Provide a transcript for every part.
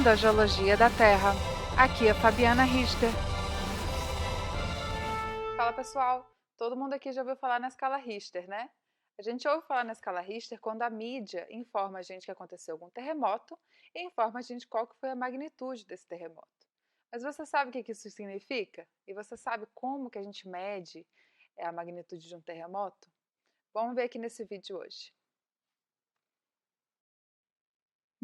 bem-vindo à Geologia da Terra. Aqui é Fabiana Richter. Fala pessoal, todo mundo aqui já ouviu falar na escala Richter, né? A gente ouve falar na escala Richter quando a mídia informa a gente que aconteceu algum terremoto e informa a gente qual que foi a magnitude desse terremoto. Mas você sabe o que isso significa? E você sabe como que a gente mede a magnitude de um terremoto? Vamos ver aqui nesse vídeo hoje.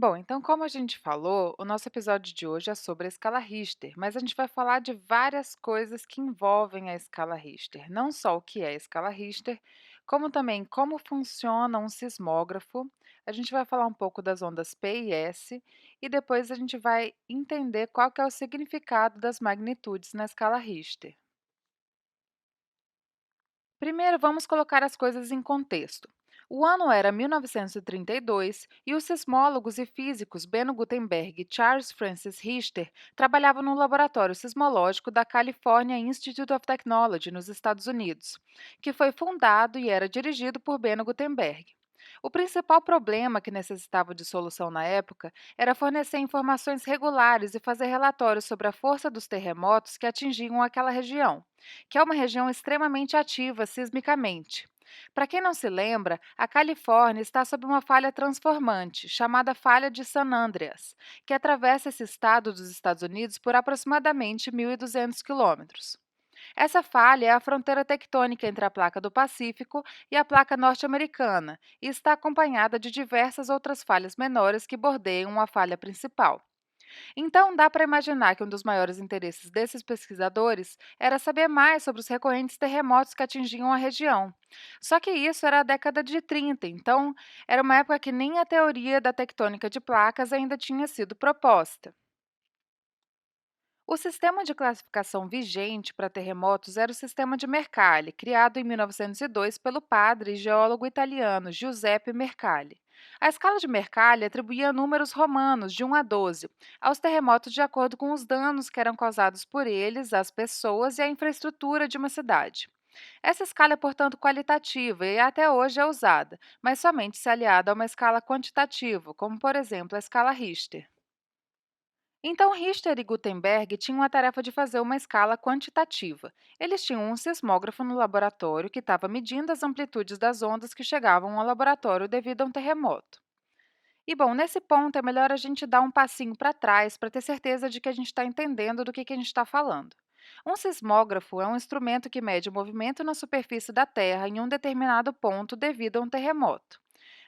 Bom, então, como a gente falou, o nosso episódio de hoje é sobre a escala Richter, mas a gente vai falar de várias coisas que envolvem a escala Richter. Não só o que é a escala Richter, como também como funciona um sismógrafo. A gente vai falar um pouco das ondas P e S e depois a gente vai entender qual que é o significado das magnitudes na escala Richter. Primeiro, vamos colocar as coisas em contexto. O ano era 1932 e os sismólogos e físicos Beno Gutenberg e Charles Francis Richter trabalhavam no laboratório sismológico da California Institute of Technology, nos Estados Unidos, que foi fundado e era dirigido por Beno Gutenberg. O principal problema que necessitava de solução na época era fornecer informações regulares e fazer relatórios sobre a força dos terremotos que atingiam aquela região, que é uma região extremamente ativa sismicamente. Para quem não se lembra, a Califórnia está sob uma falha transformante, chamada Falha de San Andreas, que atravessa esse estado dos Estados Unidos por aproximadamente 1.200 quilômetros. Essa falha é a fronteira tectônica entre a placa do Pacífico e a placa norte-americana e está acompanhada de diversas outras falhas menores que bordeiam a falha principal. Então, dá para imaginar que um dos maiores interesses desses pesquisadores era saber mais sobre os recorrentes terremotos que atingiam a região. Só que isso era a década de 30, então era uma época que nem a teoria da tectônica de placas ainda tinha sido proposta. O sistema de classificação vigente para terremotos era o sistema de Mercalli, criado em 1902 pelo padre e geólogo italiano Giuseppe Mercalli. A escala de Mercalli atribuía números romanos de 1 a 12 aos terremotos de acordo com os danos que eram causados por eles às pessoas e à infraestrutura de uma cidade. Essa escala é, portanto, qualitativa e até hoje é usada, mas somente se aliada a uma escala quantitativa, como, por exemplo, a escala Richter. Então, Richter e Gutenberg tinham a tarefa de fazer uma escala quantitativa. Eles tinham um sismógrafo no laboratório que estava medindo as amplitudes das ondas que chegavam ao laboratório devido a um terremoto. E, bom, nesse ponto é melhor a gente dar um passinho para trás para ter certeza de que a gente está entendendo do que a gente está falando. Um sismógrafo é um instrumento que mede o movimento na superfície da Terra em um determinado ponto devido a um terremoto.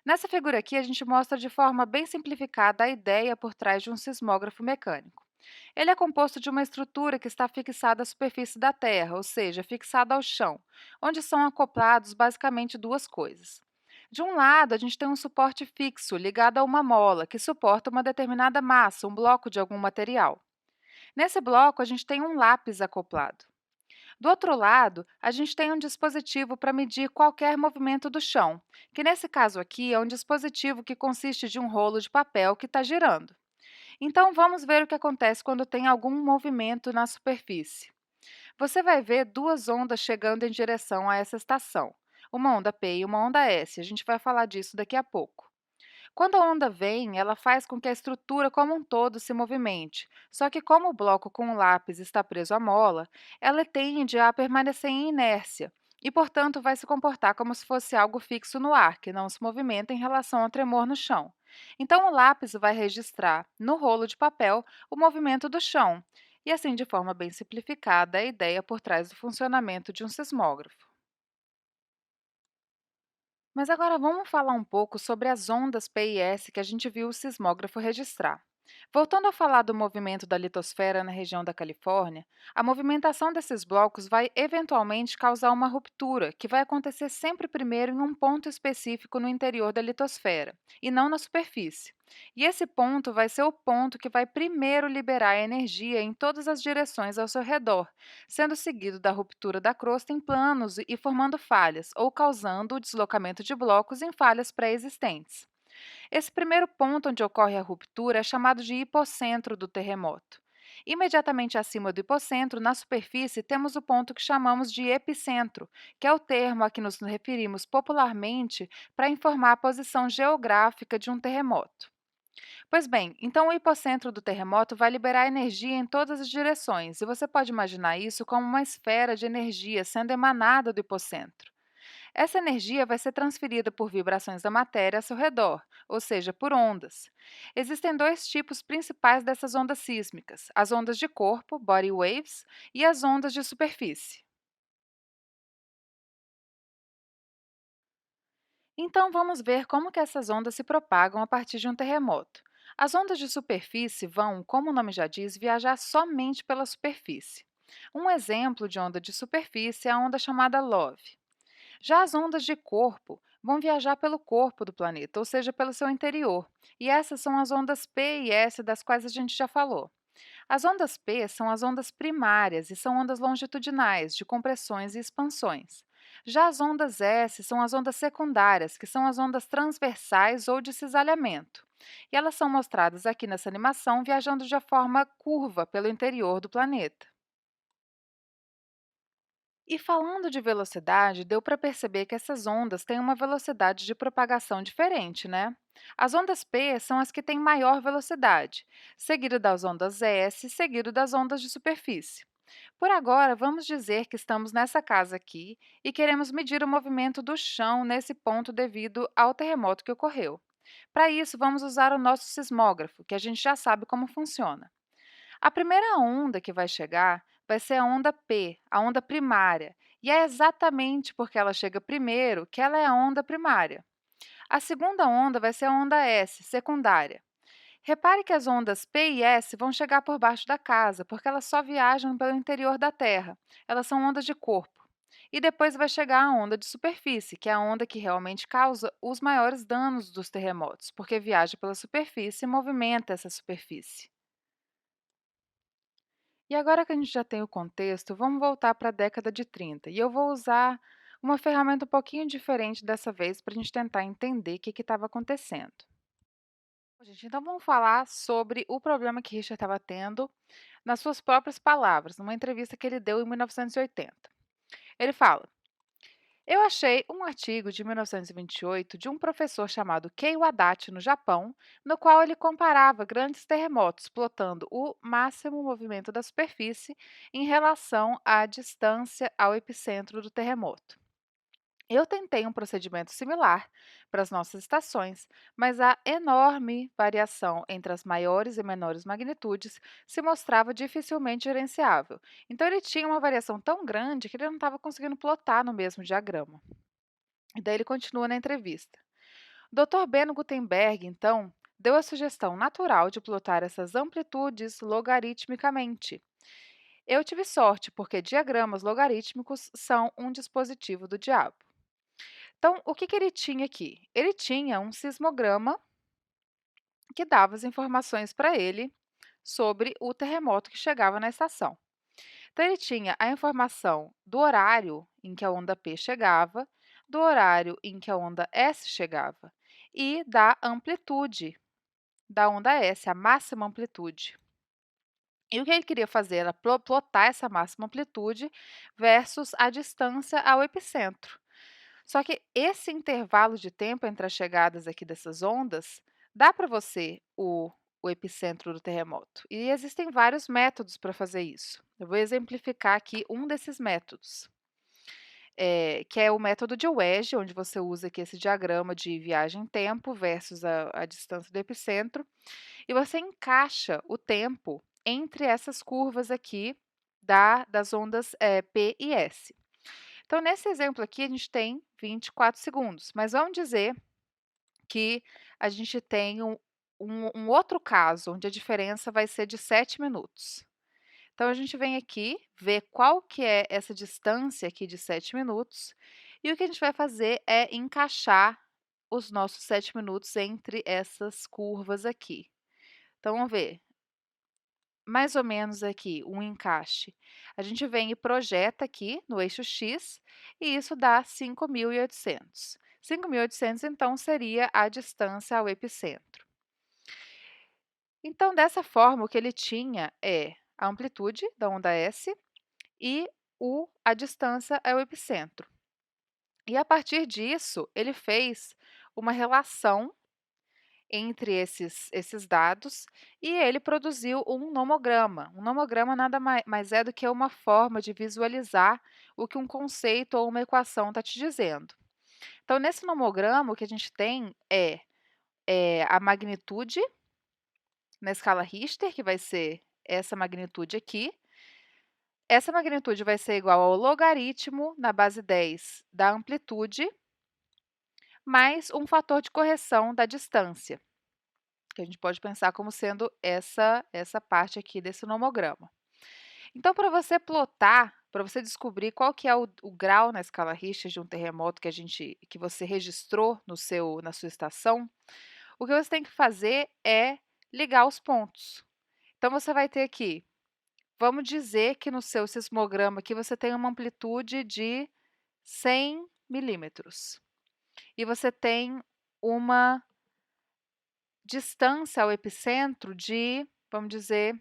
Nessa figura aqui, a gente mostra de forma bem simplificada a ideia por trás de um sismógrafo mecânico. Ele é composto de uma estrutura que está fixada à superfície da Terra, ou seja, fixada ao chão, onde são acoplados basicamente duas coisas. De um lado, a gente tem um suporte fixo ligado a uma mola, que suporta uma determinada massa, um bloco de algum material. Nesse bloco, a gente tem um lápis acoplado. Do outro lado, a gente tem um dispositivo para medir qualquer movimento do chão, que nesse caso aqui é um dispositivo que consiste de um rolo de papel que está girando. Então, vamos ver o que acontece quando tem algum movimento na superfície. Você vai ver duas ondas chegando em direção a essa estação, uma onda P e uma onda S. A gente vai falar disso daqui a pouco. Quando a onda vem, ela faz com que a estrutura como um todo se movimente. Só que como o bloco com o lápis está preso à mola, ela tende a permanecer em inércia e, portanto, vai se comportar como se fosse algo fixo no ar, que não se movimenta em relação ao tremor no chão. Então, o lápis vai registrar no rolo de papel o movimento do chão. E assim, de forma bem simplificada, a ideia por trás do funcionamento de um sismógrafo. Mas agora vamos falar um pouco sobre as ondas P e S que a gente viu o sismógrafo registrar. Voltando a falar do movimento da litosfera na região da Califórnia, a movimentação desses blocos vai eventualmente causar uma ruptura, que vai acontecer sempre primeiro em um ponto específico no interior da litosfera, e não na superfície. E esse ponto vai ser o ponto que vai primeiro liberar energia em todas as direções ao seu redor, sendo seguido da ruptura da crosta em planos e formando falhas, ou causando o deslocamento de blocos em falhas pré-existentes. Esse primeiro ponto onde ocorre a ruptura é chamado de hipocentro do terremoto. Imediatamente acima do hipocentro, na superfície, temos o ponto que chamamos de epicentro, que é o termo a que nos referimos popularmente para informar a posição geográfica de um terremoto. Pois bem, então o hipocentro do terremoto vai liberar energia em todas as direções, e você pode imaginar isso como uma esfera de energia sendo emanada do hipocentro. Essa energia vai ser transferida por vibrações da matéria ao seu redor, ou seja, por ondas. Existem dois tipos principais dessas ondas sísmicas: as ondas de corpo, body waves, e as ondas de superfície. Então vamos ver como que essas ondas se propagam a partir de um terremoto. As ondas de superfície vão, como o nome já diz, viajar somente pela superfície. Um exemplo de onda de superfície é a onda chamada LOVE. Já as ondas de corpo vão viajar pelo corpo do planeta, ou seja, pelo seu interior. E essas são as ondas P e S, das quais a gente já falou. As ondas P são as ondas primárias e são ondas longitudinais, de compressões e expansões. Já as ondas S são as ondas secundárias, que são as ondas transversais ou de cisalhamento. E elas são mostradas aqui nessa animação viajando de forma curva pelo interior do planeta. E falando de velocidade, deu para perceber que essas ondas têm uma velocidade de propagação diferente, né? As ondas P são as que têm maior velocidade, seguido das ondas S, seguido das ondas de superfície. Por agora, vamos dizer que estamos nessa casa aqui e queremos medir o movimento do chão nesse ponto devido ao terremoto que ocorreu. Para isso, vamos usar o nosso sismógrafo, que a gente já sabe como funciona. A primeira onda que vai chegar vai ser a onda P, a onda primária, e é exatamente porque ela chega primeiro que ela é a onda primária. A segunda onda vai ser a onda S, secundária. Repare que as ondas P e S vão chegar por baixo da casa, porque elas só viajam pelo interior da Terra. Elas são ondas de corpo. E depois vai chegar a onda de superfície, que é a onda que realmente causa os maiores danos dos terremotos, porque viaja pela superfície e movimenta essa superfície. E agora que a gente já tem o contexto, vamos voltar para a década de 30. E eu vou usar uma ferramenta um pouquinho diferente dessa vez para a gente tentar entender o que estava acontecendo. Bom, gente, então vamos falar sobre o problema que Richard estava tendo nas suas próprias palavras, numa entrevista que ele deu em 1980. Ele fala: Eu achei um artigo de 1928 de um professor chamado Kei Wadati, no Japão, no qual ele comparava grandes terremotos, plotando o máximo movimento da superfície em relação à distância ao epicentro do terremoto. Eu tentei um procedimento similar para as nossas estações, mas a enorme variação entre as maiores e menores magnitudes se mostrava dificilmente gerenciável. Então, ele tinha uma variação tão grande que ele não estava conseguindo plotar no mesmo diagrama. E daí ele continua na entrevista. Dr. Beno Gutenberg, então, deu a sugestão natural de plotar essas amplitudes logaritmicamente. Eu tive sorte, porque diagramas logarítmicos são um dispositivo do diabo. Então, o que ele tinha aqui? Ele tinha um sismograma que dava as informações para ele sobre o terremoto que chegava na estação. Então, ele tinha a informação do horário em que a onda P chegava, do horário em que a onda S chegava e da amplitude da onda S, a máxima amplitude. E o que ele queria fazer era plotar essa máxima amplitude versus a distância ao epicentro. Só que esse intervalo de tempo entre as chegadas aqui dessas ondas dá para você o epicentro do terremoto. E existem vários métodos para fazer isso. Eu vou exemplificar aqui um desses métodos, que é o método de Wedge, onde você usa aqui esse diagrama de viagem em tempo versus a distância do epicentro, e você encaixa o tempo entre essas curvas aqui das ondas P e S. Então, nesse exemplo aqui, a gente tem 24 segundos, mas vamos dizer que a gente tem um outro caso, onde a diferença vai ser de 7 minutos. Então, a gente vem aqui, ver qual que é essa distância aqui de 7 minutos, e o que a gente vai fazer é encaixar os nossos 7 minutos entre essas curvas aqui. Então, vamos ver, mais ou menos aqui, um encaixe. A gente vem e projeta aqui no eixo X, e isso dá 5.800. 5.800, então, seria a distância ao epicentro. Então, dessa forma, o que ele tinha é a amplitude da onda S e a distância ao epicentro. E a partir disso, ele fez uma relação entre esses dados e ele produziu um nomograma. Um nomograma nada mais é do que uma forma de visualizar o que um conceito ou uma equação está te dizendo. Então, nesse nomograma, o que a gente tem é a magnitude na escala Richter, que vai ser essa magnitude aqui. Essa magnitude vai ser igual ao logaritmo na base 10 da amplitude, mais um fator de correção da distância, que a gente pode pensar como sendo essa parte aqui desse nomograma. Então, para você plotar, para você descobrir qual que é o grau na escala Richter de um terremoto que você registrou na sua estação, o que você tem que fazer é ligar os pontos. Então, você vai ter aqui, vamos dizer que no seu sismograma aqui você tem uma amplitude de 100 milímetros e você tem uma distância ao epicentro de, vamos dizer,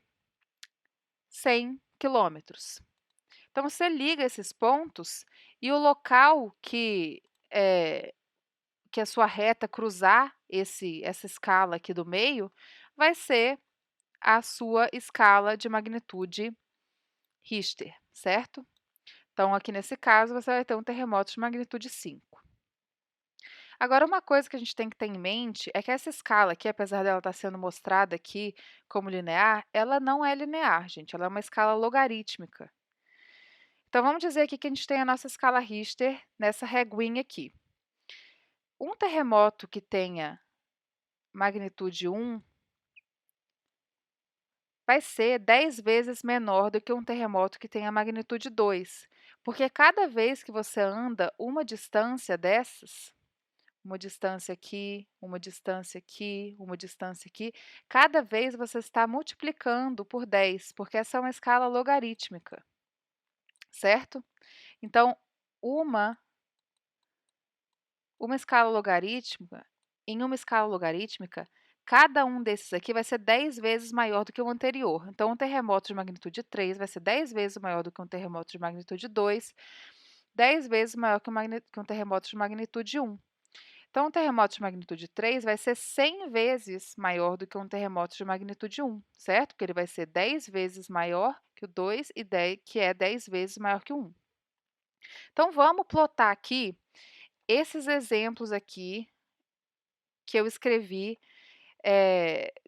100 quilômetros. Então, você liga esses pontos e o local que a sua reta cruzar essa escala aqui do meio vai ser a sua escala de magnitude Richter, certo? Então, aqui nesse caso, você vai ter um terremoto de magnitude 5. Agora, uma coisa que a gente tem que ter em mente é que essa escala aqui, apesar dela estar sendo mostrada aqui como linear, ela não é linear, gente, ela é uma escala logarítmica. Então, vamos dizer aqui que a gente tem a nossa escala Richter nessa reguinha aqui. Um terremoto que tenha magnitude 1 vai ser 10 vezes menor do que um terremoto que tenha magnitude 2, porque cada vez que você anda uma distância dessas, uma distância aqui, uma distância aqui, uma distância aqui, cada vez você está multiplicando por 10, porque essa é uma escala logarítmica, certo? Então, uma Uma escala logarítmica em uma escala logarítmica, cada um desses aqui vai ser 10 vezes maior do que o anterior. Então, um terremoto de magnitude 3 vai ser 10 vezes maior do que um terremoto de magnitude 2, 10 vezes maior que um terremoto de magnitude 1. Então, um terremoto de magnitude 3 vai ser 100 vezes maior do que um terremoto de magnitude 1, certo? Porque ele vai ser 10 vezes maior que o 2 e que é 10 vezes maior que o 1. Então, vamos plotar aqui esses exemplos aqui que eu escrevi,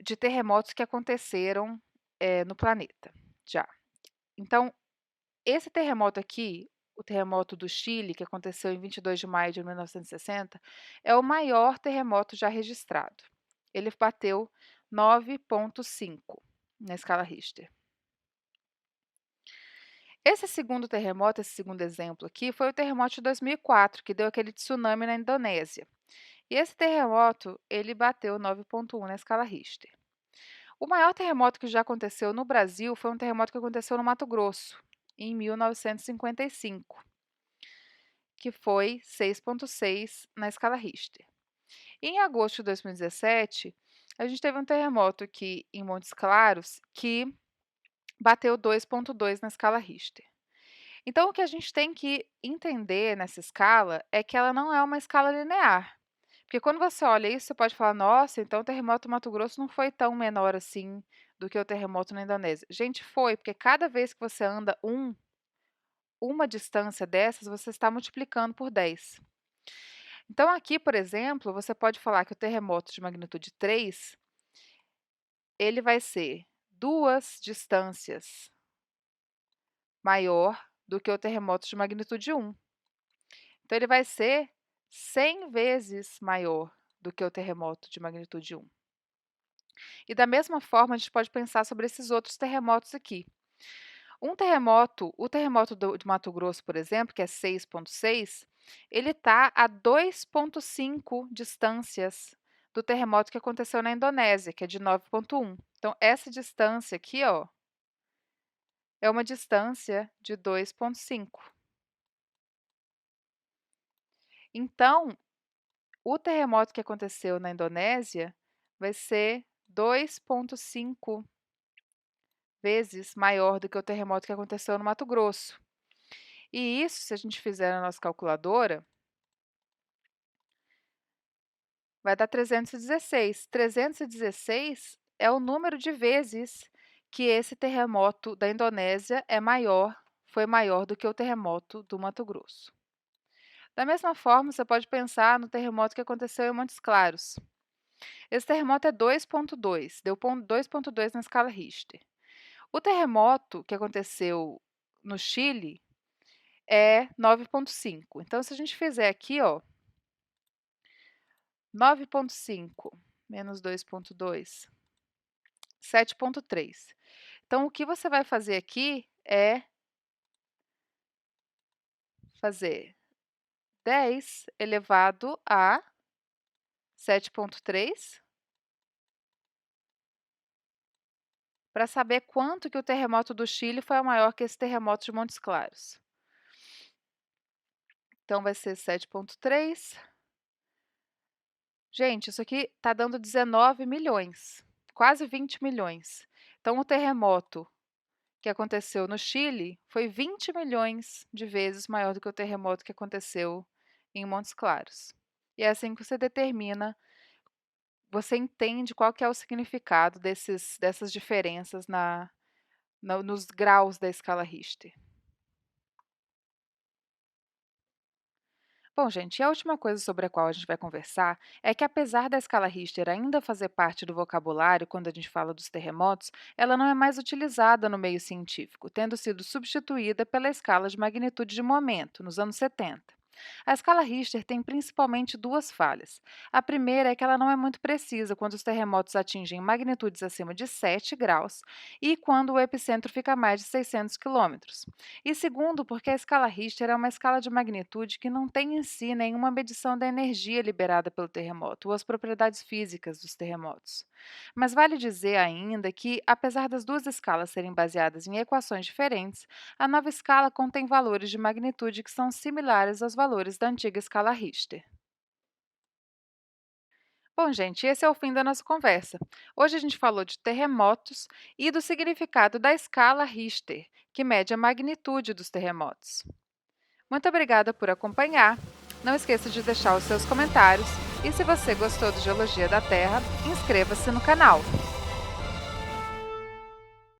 de terremotos que aconteceram, no planeta, já. Então, esse terremoto aqui, o terremoto do Chile, que aconteceu em 22 de maio de 1960, é o maior terremoto já registrado. Ele bateu 9,5 na escala Richter. Esse segundo exemplo aqui, foi o terremoto de 2004, que deu aquele tsunami na Indonésia. E esse terremoto, ele bateu 9,1 na escala Richter. O maior terremoto que já aconteceu no Brasil foi um terremoto que aconteceu no Mato Grosso, em 1955, que foi 6,6 na escala Richter. Em agosto de 2017, a gente teve um terremoto aqui em Montes Claros que bateu 2,2 na escala Richter. Então, o que a gente tem que entender nessa escala é que ela não é uma escala linear. Porque quando você olha isso, você pode falar: nossa, então o terremoto do Mato Grosso não foi tão menor assim do que o terremoto na Indonésia. Gente, foi, porque cada vez que você anda uma distância dessas, você está multiplicando por 10. Então, aqui, por exemplo, você pode falar que o terremoto de magnitude 3, ele vai ser duas distâncias maior do que o terremoto de magnitude 1. Então, ele vai ser 100 vezes maior do que o terremoto de magnitude 1. E da mesma forma, a gente pode pensar sobre esses outros terremotos aqui. O terremoto de Mato Grosso, por exemplo, que é 6,6, ele está a 2,5 distâncias do terremoto que aconteceu na Indonésia, que é de 9,1. Então, essa distância aqui, ó, é uma distância de 2,5. Então, o terremoto que aconteceu na Indonésia vai ser 2,5 vezes maior do que o terremoto que aconteceu no Mato Grosso. E isso, se a gente fizer na nossa calculadora, Vai dar 316. 316 é o número de vezes que esse terremoto da Indonésia foi maior do que o terremoto do Mato Grosso. Da mesma forma, você pode pensar no terremoto que aconteceu em Montes Claros. Esse terremoto é 2,2, deu 2,2 na escala Richter. O terremoto que aconteceu no Chile é 9,5. Então, se a gente fizer aqui, ó, 9,5 menos 2,2, 7,3. Então, o que você vai fazer aqui é fazer 10 elevado a 7,3 para saber quanto que o terremoto do Chile foi maior que esse terremoto de Montes Claros. Então, vai ser 7,3. Gente, isso aqui está dando 19 milhões, quase 20 milhões. Então, o terremoto que aconteceu no Chile foi 20 milhões de vezes maior do que o terremoto que aconteceu em Montes Claros. E é assim que você entende qual que é o significado dessas diferenças nos graus da escala Richter. Bom, gente, e a última coisa sobre a qual a gente vai conversar é que, apesar da escala Richter ainda fazer parte do vocabulário quando a gente fala dos terremotos, ela não é mais utilizada no meio científico, tendo sido substituída pela escala de magnitude de momento, nos anos 70. A escala Richter tem principalmente duas falhas. A primeira é que ela não é muito precisa quando os terremotos atingem magnitudes acima de 7 graus e quando o epicentro fica a mais de 600 quilômetros. E segundo, porque a escala Richter é uma escala de magnitude que não tem em si nenhuma medição da energia liberada pelo terremoto ou as propriedades físicas dos terremotos. Mas vale dizer ainda que, apesar das duas escalas serem baseadas em equações diferentes, a nova escala contém valores de magnitude que são similares aos valores da antiga escala Richter. Bom, gente, esse é o fim da nossa conversa. Hoje a gente falou de terremotos e do significado da escala Richter, que mede a magnitude dos terremotos. Muito obrigada por acompanhar. Não esqueça de deixar os seus comentários e, se você gostou do Geologia da Terra, inscreva-se no canal.